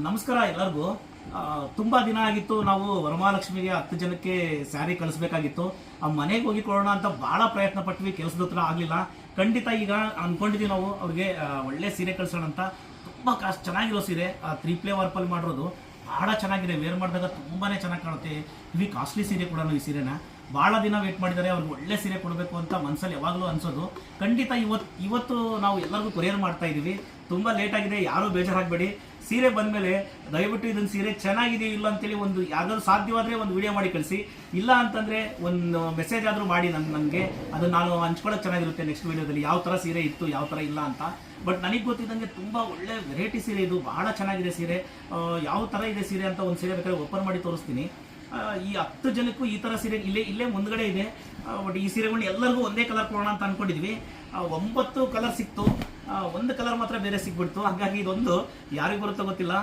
ನಮಸ್ಕಾರ ಎಲ್ಲರಿಗೂ. ತುಂಬಾ ದಿನ ಆಗಿತ್ತು. ನಾವು ವರಮಹಾಲಕ್ಷ್ಮಿಗೆ 10 ಜನಕ್ಕೆ ಸ್ಯಾರಿ ಕಳಿಸ್ಬೇಕಾಗಿತ್ತು. ಮನೆಗೆ ಹೋಗಿ ಕೊಡೋಣ ಅಂತ ಬಹಳ ಪ್ರಯತ್ನ ಪಟ್ವಿ, ಕೆಲಸದ ಹತ್ರ ಆಗಲಿಲ್ಲ. ಖಂಡಿತ ಈಗ ಅನ್ಕೊಂಡಿದ್ದೀವಿ ನಾವು ಅವ್ರಿಗೆ ಒಳ್ಳೆ ಸೀರೆ ಕಳ್ಸೋಣ ಅಂತ. ತುಂಬ ಚೆನ್ನಾಗಿರೋ ಸೀರೆ, 3 ಪ್ಲೇ ವರ್ಪಲ್ಲಿ ಮಾಡಿರೋದು. ಬಹಳ ಚೆನ್ನಾಗಿದೆ, ವೇರ್ ಮಾಡಿದಾಗ ತುಂಬಾನೇ ಚೆನ್ನಾಗಿ ಕಾಣುತ್ತೆ. ಇವಿ ಕಾಸ್ಟ್ಲಿ ಸೀರೆ ಕೂಡ ಈ ಸೀರೆನ ಭಾಳ ದಿನ ವೇಟ್ ಮಾಡಿದ್ದಾರೆ. ಅವ್ರಿಗೆ ಒಳ್ಳೆ ಸೀರೆ ಕೊಡಬೇಕು ಅಂತ ಮನಸ್ಸಲ್ಲಿ ಯಾವಾಗಲೂ ಅನ್ಸೋದು. ಖಂಡಿತ ಇವತ್ತು ನಾವು ಎಲ್ಲರಿಗೂ ಕೊರಿಯರ್ ಮಾಡ್ತಾ ಇದ್ದೀವಿ. ತುಂಬ ಲೇಟ್ ಆಗಿದೆ, ಯಾರೂ ಬೇಜಾರಾಗಬೇಡಿ. ಸೀರೆ ಬಂದಮೇಲೆ ದಯವಿಟ್ಟು ಇದನ್ನ ಸೀರೆ ಚೆನ್ನಾಗಿದೆ ಇಲ್ಲ ಅಂತೇಳಿ ಒಂದು ಯಾವ್ದಾದ್ರು ಸಾಧ್ಯವಾದರೆ ಒಂದು ವಿಡಿಯೋ ಮಾಡಿ ಕಳಿಸಿ. ಇಲ್ಲ ಅಂತಂದರೆ ಒಂದು ಮೆಸೇಜ್ ಆದರೂ ಮಾಡಿ ನನಗೆ. ಅದನ್ನು ನಾನು ಹಂಚ್ಕೊಳ್ಳೋಕೆ ಚೆನ್ನಾಗಿರುತ್ತೆ ನೆಕ್ಸ್ಟ್ ವಿಡಿಯೋದಲ್ಲಿ, ಯಾವ ಥರ ಸೀರೆ ಇತ್ತು ಯಾವ ಥರ ಇಲ್ಲ ಅಂತ. ಬಟ್ ನನಗೆ ಗೊತ್ತಿದ್ದಂಗೆ ತುಂಬ ಒಳ್ಳೆ ವೆರೈಟಿ ಸೀರೆ ಇದು, ಬಹಳ ಚೆನ್ನಾಗಿದೆ ಸೀರೆ. ಯಾವ ಥರ ಇದೆ ಸೀರೆ ಅಂತ ಒಂದು ಸೀರೆ ಬೇಕಾದ್ರೆ ಓಪನ್ ಮಾಡಿ ತೋರಿಸ್ತೀನಿ. ಈ 10 ಜನಕ್ಕೂ ಈ ಥರ ಸೀರೆ ಇಲ್ಲೇ ಮುಂದ್ಗಡೆ ಇದೆ. ಬಟ್ ಈ ಸೀರೆಗಳನ್ನ ಎಲ್ಲರಿಗೂ ಒಂದೇ ಕಲರ್ ಕೊಡೋಣ ಅಂತ ಅಂದ್ಕೊಂಡಿದ್ವಿ. 9 ಕಲರ್ ಸಿಕ್ತು, ಒಂದು ಕಲರ್ ಮಾತ್ರ ಬೇರೆ ಸಿಕ್ಬಿಡ್ತು. ಹಾಗಾಗಿ ಇದೊಂದು ಯಾರಿಗೆ ಬರುತ್ತೋ ಗೊತ್ತಿಲ್ಲ.